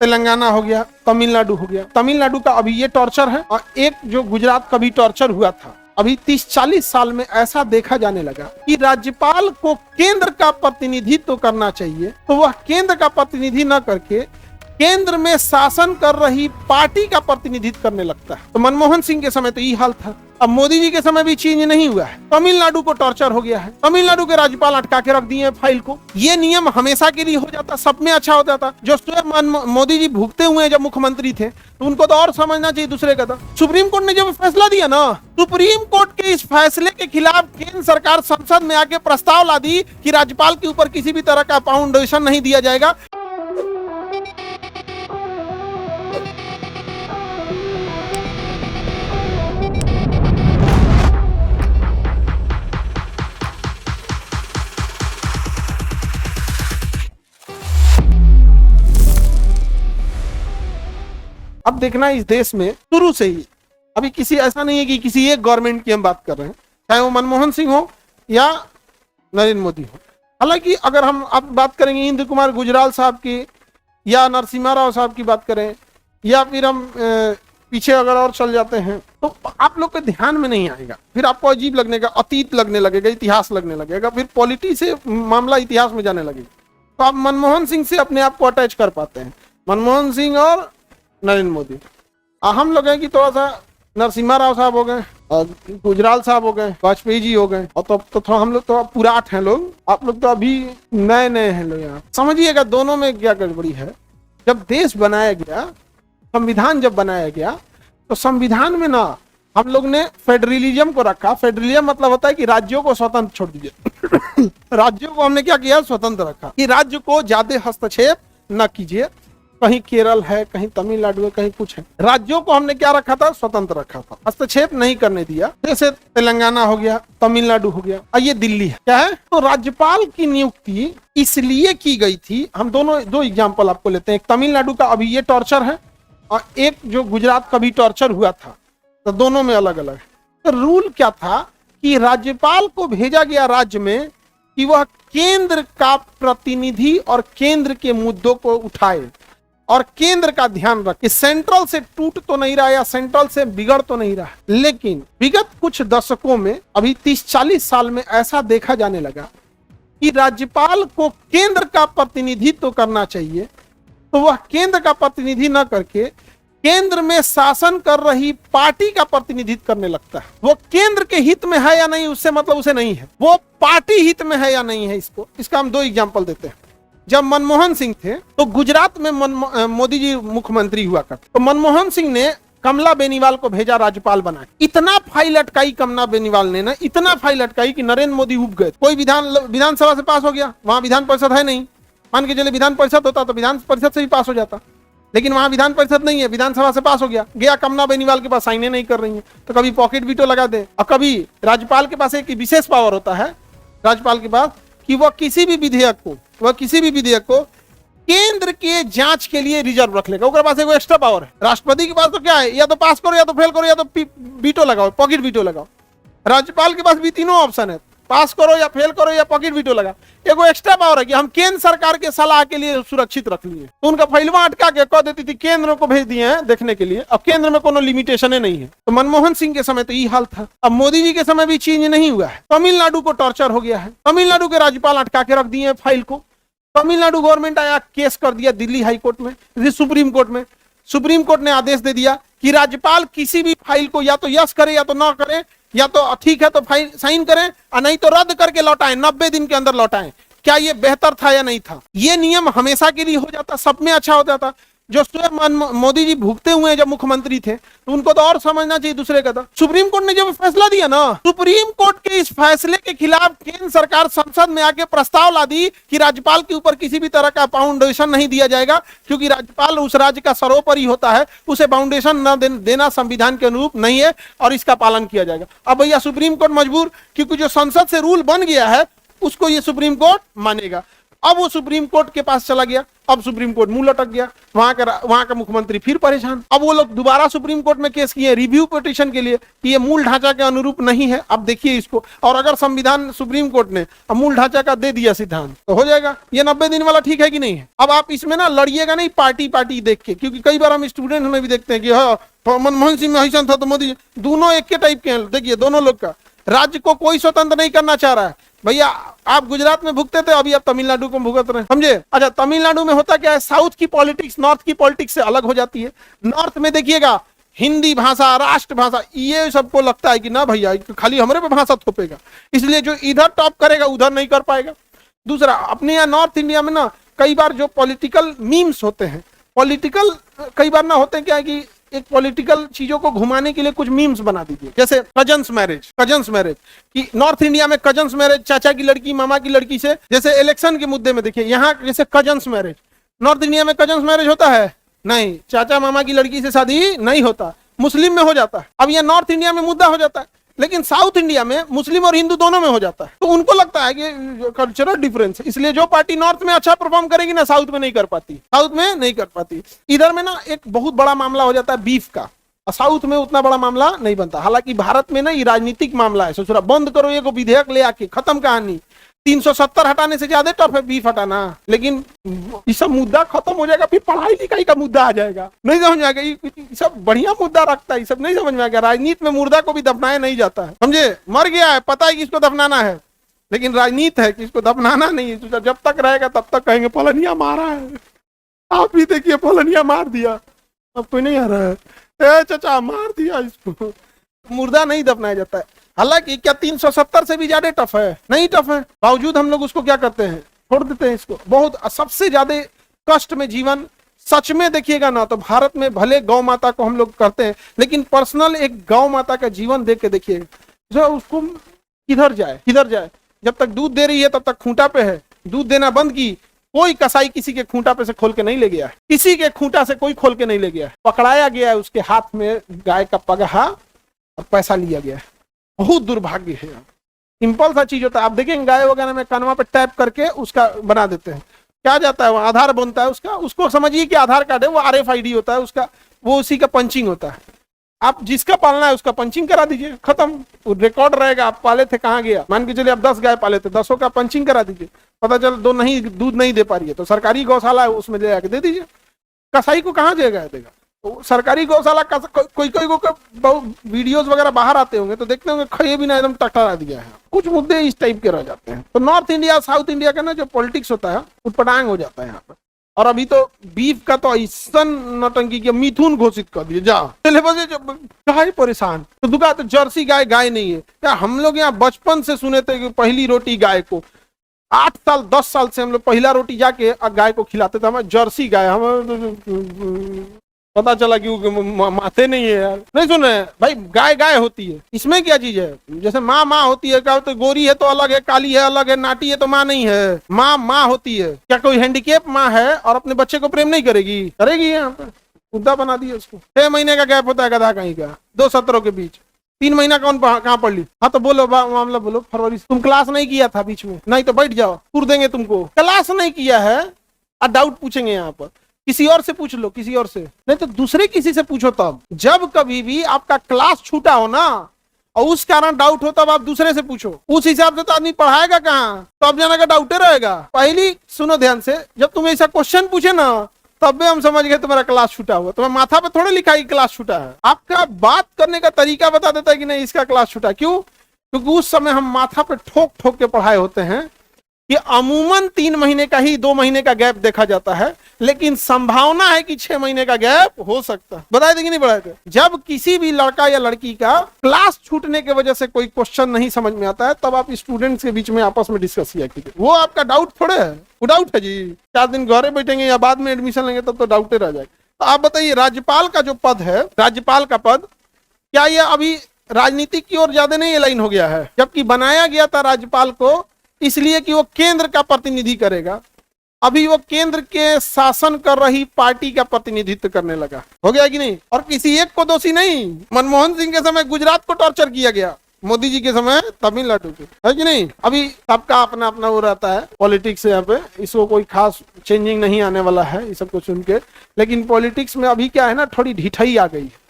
तेलंगाना हो गया, तमिलनाडु हो गया। तमिलनाडु का अभी ये टॉर्चर है, और एक जो गुजरात का भी टॉर्चर हुआ था। अभी 30-40 साल में ऐसा देखा जाने लगा कि राज्यपाल को केंद्र का प्रतिनिधित्व करना चाहिए, तो वह केंद्र का प्रतिनिधि न करके केंद्र में शासन कर रही पार्टी का प्रतिनिधित्व करने लगता है। तो मनमोहन सिंह के समय तो ये हाल था। अब मोदी जी के समय भी चेंज नहीं हुआ है। तमिलनाडु को टॉर्चर हो गया है, तमिलनाडु के राज्यपाल अटका के रख दिए हैं फाइल को। ये नियम हमेशा के लिए हो जाता, सब में अच्छा हो जाता। जो स्वयं मोदी जी भुगते हुए हैं जब मुख्यमंत्री थे, तो उनको तो और समझना चाहिए दूसरे का था। सुप्रीम कोर्ट ने जब फैसला दिया ना, सुप्रीम कोर्ट के इस फैसले के खिलाफ केंद्र सरकार संसद में आके प्रस्ताव ला दी कि राज्यपाल के ऊपर किसी भी तरह का फाउंडेशन नहीं दिया जाएगा। अब देखना इस देश में शुरू से ही, अभी किसी ऐसा नहीं है कि किसी एक गवर्नमेंट की हम बात कर रहे हैं, चाहे वो मनमोहन सिंह हो या नरेंद्र मोदी हो। हालांकि अगर हम अब बात करेंगे इंद्र कुमार गुजराल साहब की या नरसिम्हा राव साहब की बात करें, या फिर हम पीछे अगर और चल जाते हैं, तो आप लोग के ध्यान में नहीं आएगा। फिर आपको अजीब लगने का, अतीत लगने लगेगा, इतिहास लगने लगेगा, फिर पॉलिटी से मामला इतिहास में जाने लगेगा। तो आप मनमोहन सिंह से अपने आप को अटैच कर पाते हैं, मनमोहन सिंह और नरेंद्र मोदी। हम लोग हैं कि थोड़ा सा नरसिम्हा राव साहब हो गए, गुजराल साहब हो गए, वाजपेयी जी हो गए, और तो थोड़ा हम लोग तो पुराट हैं लोग, आप लोग तो अभी नए नए हैं लोग। यहाँ समझिएगा दोनों में क्या गड़बड़ी है। जब देश बनाया गया, संविधान जब बनाया गया, तो संविधान में ना हम लोग ने फेडरलिज्म को रखा। फेडरलिज्म मतलब होता है कि राज्यों को स्वतंत्र छोड़ दीजिए। राज्यों को हमने क्या किया, स्वतंत्र रखा कि राज्य को ज्यादा हस्तक्षेप न कीजिए। कहीं केरल है, कहीं तमिलनाडु है, कहीं कुछ है। राज्यों को हमने क्या रखा था, स्वतंत्र रखा था, हस्तक्षेप नहीं करने दिया। जैसे तेलंगाना हो गया, तमिलनाडु हो गया, और ये दिल्ली है। क्या है, तो राज्यपाल की नियुक्ति इसलिए की गई थी। हम दो एग्जाम्पल आपको लेते हैं। एक तमिलनाडु का अभी ये टॉर्चर है, और एक जो गुजरात का भी टॉर्चर हुआ था, तो दोनों में अलग अलग है। तो रूल क्या था कि राज्यपाल को भेजा गया राज्य में कि वह केंद्र का प्रतिनिधि और केंद्र के मुद्दों को उठाए और केंद्र का ध्यान रखे। सेंट्रल से टूट तो नहीं रहा या सेंट्रल से बिगड़ तो नहीं रहा, लेकिन विगत कुछ दशकों में, अभी 30-40 साल में ऐसा देखा जाने लगा कि राज्यपाल को केंद्र का प्रतिनिधित्व करना चाहिए, तो वह केंद्र का प्रतिनिधि न करके केंद्र में शासन कर रही पार्टी का प्रतिनिधित्व करने लगता है। वो केंद्र के हित में है या नहीं, उससे मतलब उसे नहीं है। वो पार्टी हित में है या नहीं है, इसका हम दो एग्जाम्पल देते हैं। जब मनमोहन सिंह थे, तो गुजरात में मोदी जी मुख्यमंत्री हुआ करते, तो मनमोहन सिंह ने कमला बेनीवाल को भेजा राज्यपाल बनाए। इतना फाइल अटकाई कमला बेनीवाल ने ना, इतना फाइल अटकाई कि नरेंद्र मोदी उब गए। कोई विधानसभा से पास हो गया, वहां विधान परिषद है नहीं। मान के चले विधान परिषद होता तो विधान परिषद से भी पास हो जाता, लेकिन वहां विधान परिषद नहीं है, विधानसभा से पास हो गया। गया कमला बेनीवाल के पास, साइने नहीं कर रही है, तो कभी पॉकेट वीटो लगा दे। और कभी राज्यपाल के पास एक विशेष पावर होता है, राज्यपाल के पास, कि वह किसी भी विधेयक को केंद्र के जांच के लिए रिजर्व रख लेगा। उसके पास एक एक्स्ट्रा पावर है। राष्ट्रपति के पास तो क्या है, या तो पास करो, या तो फेल करो, या तो वीटो लगाओ, पॉकेट वीटो लगाओ। राज्यपाल के पास भी तीनों ऑप्शन है, पास करो या फेल करो या पॉकेट वीटो लगा। एगो एक्स्ट्रा पावर है कि हम केंद्र सरकार के सलाह के लिए सुरक्षित रख लिए। तो उनका फैलवा अटका के कह देती थी केंद्र को भेज दिए हैं देखने के लिए। अब केंद्र में कोनो लिमिटेशन नहीं है। तो मनमोहन सिंह के समय तो ये हाल था। अब मोदी जी के समय भी चेंज नहीं हुआ है। तमिलनाडु को टॉर्चर हो गया है, तमिलनाडु के राज्यपाल अटका के रख दिए हैं फाइल को। तमिलनाडु गवर्नमेंट आया, केस कर दिया दिल्ली हाई कोर्ट में, सुप्रीम कोर्ट में। सुप्रीम कोर्ट ने आदेश दे दिया कि राज्यपाल किसी भी फाइल को या तो यस करे या तो ना करे, या तो ठीक है तो फाइल साइन करें और नहीं तो रद्द करके लौटाएं, 90 दिन के अंदर लौटाएं। क्या ये बेहतर था या नहीं था? ये नियम हमेशा के लिए हो जाता, सब में अच्छा हो जाता। जो स्वयं मोदी जी भुगते हुए हैं जब मुख्यमंत्री थे, तो उनको तो और समझना चाहिए दूसरे का था। सुप्रीम कोर्ट ने जब फैसला दिया ना, सुप्रीम कोर्ट के इस फैसले के खिलाफ केंद्र सरकार संसद में आके प्रस्ताव ला दी कि राज्यपाल के ऊपर किसी भी तरह का फाउंडेशन नहीं दिया जाएगा, क्योंकि राज्यपाल उस राज्य का सर्वोपरि होता है, उसे फाउंडेशन न देना संविधान के अनुरूप नहीं है और इसका पालन किया जाएगा। अब भैया सुप्रीम कोर्ट मजबूर, क्योंकि जो संसद से रूल बन गया है उसको ये सुप्रीम कोर्ट मानेगा। अब वो सुप्रीम कोर्ट के पास चला गया, अब सुप्रीम कोर्ट मुंह लटक गया, वहां का मुख्यमंत्री फिर परेशान। अब वो लोग दोबारा सुप्रीम कोर्ट में केस किए रिव्यू पिटीशन के लिए कि ये मूल ढांचा के अनुरूप नहीं है। अब देखिए इसको, और अगर संविधान सुप्रीम कोर्ट ने मूल ढांचा का दे दिया सिद्धांत तो हो जाएगा। ये 90 दिन वाला ठीक है कि नहीं है? अब आप इसमें ना लड़िएगा नहीं पार्टी पार्टी देख के, क्योंकि कई बार हम स्टूडेंट में भी देखते हैं कि हाँ मनमोहन सिंह में ऐसा था तो मोदी, दोनों एक के टाइप के हैं। देखिए दोनों लोग का, राज्य को कोई स्वतंत्र नहीं करना चाह रहा है। भैया आप गुजरात में भुगते थे, अभी आप तमिलनाडु को भुगत रहे हैं, समझे? अच्छा, तमिलनाडु में होता क्या है, साउथ की पॉलिटिक्स नॉर्थ की पॉलिटिक्स से अलग हो जाती है। नॉर्थ में देखिएगा हिंदी भाषा, राष्ट्रभाषा, ये सबको लगता है कि ना भैया खाली हमारे पे भाषा थोपेगा, इसलिए जो इधर टॉप करेगा उधर नहीं कर पाएगा। दूसरा, अपने यहाँ नॉर्थ इंडिया में ना कई बार जो पॉलिटिकल मीम्स होते हैं, पॉलिटिकल कई बार ना होते हैं क्या है कि एक पॉलिटिकल चीजों को घुमाने के लिए कुछ मीम्स बना दीजिए, जैसे कजन्स मैरिज कि नॉर्थ इंडिया में कजन्स मैरिज, चाचा की लड़की मामा की लड़की से, जैसे इलेक्शन के मुद्दे में देखिए यहाँ जैसे कजन्स मैरिज, नॉर्थ इंडिया में कजन्स मैरिज होता है नहीं, चाचा मामा की लड़की से शादी नहीं होता, मुस्लिम में हो जाता है। अब ये नॉर्थ इंडिया में मुद्दा हो जाता है, लेकिन साउथ इंडिया में मुस्लिम और हिंदू दोनों में हो जाता है। तो उनको लगता है कि कल्चरल डिफरेंस है, इसलिए जो पार्टी नॉर्थ में अच्छा परफॉर्म करेगी ना साउथ में नहीं कर पाती, इधर में ना एक बहुत बड़ा मामला हो जाता है बीफ का, साउथ में उतना बड़ा मामला नहीं बनता। हालांकि भारत में ना ये राजनीतिक मामला है, सोच रहा बंद करो ये को विधेयक ले आके खत्म कहानी। 370 हटाने से ज्यादा टफ है बीफ हटाना, लेकिन ये सब मुद्दा खत्म हो जाएगा, फिर पढ़ाई लिखाई का मुद्दा आ जाएगा, नहीं समझ में आएगा। ये सब बढ़िया मुद्दा रखता है, ये सब नहीं समझ में आएगा। राजनीति में मुर्दा को भी दफनाया नहीं जाता है, समझे? मर गया है, पता है कि इसको दफनाना है, लेकिन राजनीति है कि इसको दफनाना नहीं है। जब तक रहेगा तब तक कहेंगे फलनिया मारा है, आप भी देखिए फलनिया मार दिया, अब कोई नहीं आ रहा है, चाचा मार दिया इसको, मुर्दा नहीं दफनाया जाता है। हालांकि क्या 370 से भी ज्यादा टफ है? नहीं टफ है, बावजूद हम लोग उसको क्या करते हैं, छोड़ देते हैं इसको। बहुत सबसे ज्यादा कष्ट में जीवन सच में देखिएगा ना तो भारत में भले गौ माता को हम लोग करते हैं, लेकिन पर्सनल एक गौ माता का जीवन देख के देखिए, जो उसको किधर जाए। जब तक दूध दे रही है तब तक खूंटा पे है, दूध देना बंद की, कोई कसाई किसी के खूंटा पे से खोल के नहीं ले गया है, किसी के खूंटा से कोई खोल के नहीं ले गया है। पकड़ाया गया है, उसके हाथ में गाय का पगहा और पैसा लिया गया है। बहुत दुर्भाग्य है। सिंपल सा चीज होता है, आप देखेंगे गाय वगैरह में कानवा पे टैप करके उसका बना देते हैं, क्या जाता है, वो आधार बनता है उसका, उसको समझिए कि आधार कार्ड है, वो RFID होता है उसका, वो उसी का पंचिंग होता है। आप जिसका पालना है उसका पंचिंग करा दीजिए, खत्म, वो रिकॉर्ड रहेगा आप पाले थे कहाँ गया। मान के चलिए आप 10 गाय पाले थे, 10 का पंचिंग करा दीजिए, पता चल दूध नहीं दे पा रही है तो सरकारी गौशाला है उसमें ले आके दे दीजिए। कसाई को कहाँ देगा? तो सरकारी गौशाला का कोई वीडियोस वगैरह बाहर आते होंगे तो देखते होंगे खाए भी ना एकदम टकरा दिया है। कुछ मुद्दे इस टाइप के रह जाते हैं। तो नॉर्थ इंडिया साउथ इंडिया का ना जो पॉलिटिक्स होता है उटपटांग हो जाता है यहाँ पर। और अभी तो बीफ का तो ऐसा नौटंकी किया, मिथुन घोषित कर दिए, जा गाय परेशान। तो दुकान तो जर्सी गाय नहीं है क्या? हम लोग यहाँ बचपन से सुने थे कि पहली रोटी गाय को 8 साल 10 साल से हम लोग पहला रोटी जाके गाय को खिलाते थे। हमें जर्सी गाय, हमें पता चला कि माथे नहीं है यार, नहीं सुन रहे हैं भाई। गाय होती है, इसमें क्या चीज है? जैसे माँ होती है, क्या तो गोरी है तो अलग है, काली है अलग है, नाटी है तो माँ नहीं है। माँ होती है। क्या कोई हैंडीकेप माँ है और अपने बच्चे को प्रेम नहीं करेगी? करेगी। यहाँ पे मुद्दा बना दिया उसको। 6 महीने का गैप होता है गधा कहीं का, 2 सत्रों के बीच। 3 महीना कौन कहाँ पढ़ ली? हाँ तो बोलो मामला बोलो। फरवरी तुम क्लास नहीं किया था बीच में? नहीं तो बैठ जाओ, पूर देंगे तुमको। क्लास नहीं किया है और डाउट पूछेंगे यहाँ पर, किसी और से पूछ लो, किसी और से नहीं तो दूसरे किसी से पूछो। तब जब कभी भी आपका क्लास छूटा हो ना और उस कारण डाउट हो तब आप दूसरे से पूछो। उस हिसाब से तो आदमी पढ़ाएगा कहाँ, तो अब जाना का डाउटे रहेगा। पहली सुनो ध्यान से, जब तुम ऐसा क्वेश्चन पूछे ना तब भी हम समझ गए तुम्हारा क्लास छूटा हुआ। तुम्हारे माथा पे थोड़े लिखा है क्लास छूटा है। आपका बात करने का तरीका बता देता है कि नहीं इसका क्लास छूटा। क्यों? क्योंकि उस समय हम माथा पे ठोक के पढ़ाए होते हैं कि अमूमन 3 महीने का ही 2 महीने का गैप देखा जाता है, लेकिन संभावना है कि 6 महीने का गैप हो सकता है। बताए थे कि नहीं बताए थे? जब किसी भी लड़का या लड़की का क्लास छूटने की वजह से कोई क्वेश्चन नहीं समझ में आता है तब आप स्टूडेंट्स के बीच में आपस में डिस्कस किया कीजिए। वो आपका डाउट थोड़े है, वो डाउट है जी। 4 दिन घरे बैठेंगे या बाद में एडमिशन लेंगे तब तो डाउटे रह जाएगा। तो आप बताइए, राज्यपाल का जो पद है, राज्यपाल का पद, क्या यह अभी राजनीति की ओर ज्यादा नहीं अलाइन हो गया है? जबकि बनाया गया था राज्यपाल को इसलिए कि वो केंद्र का प्रतिनिधि करेगा। अभी वो केंद्र के शासन कर रही पार्टी का प्रतिनिधित्व करने लगा। हो गया कि नहीं? और किसी एक को दोषी नहीं। मनमोहन सिंह के समय गुजरात को टॉर्चर किया गया, मोदी जी के समय तमिलनाडु के, है कि नहीं। अभी सबका अपना अपना वो रहता है पॉलिटिक्स यहाँ पे, इसको कोई खास चेंजिंग नहीं आने वाला है ये सब को सुन के। लेकिन पॉलिटिक्स में अभी क्या है ना, थोड़ी ढिठाई आ गई है।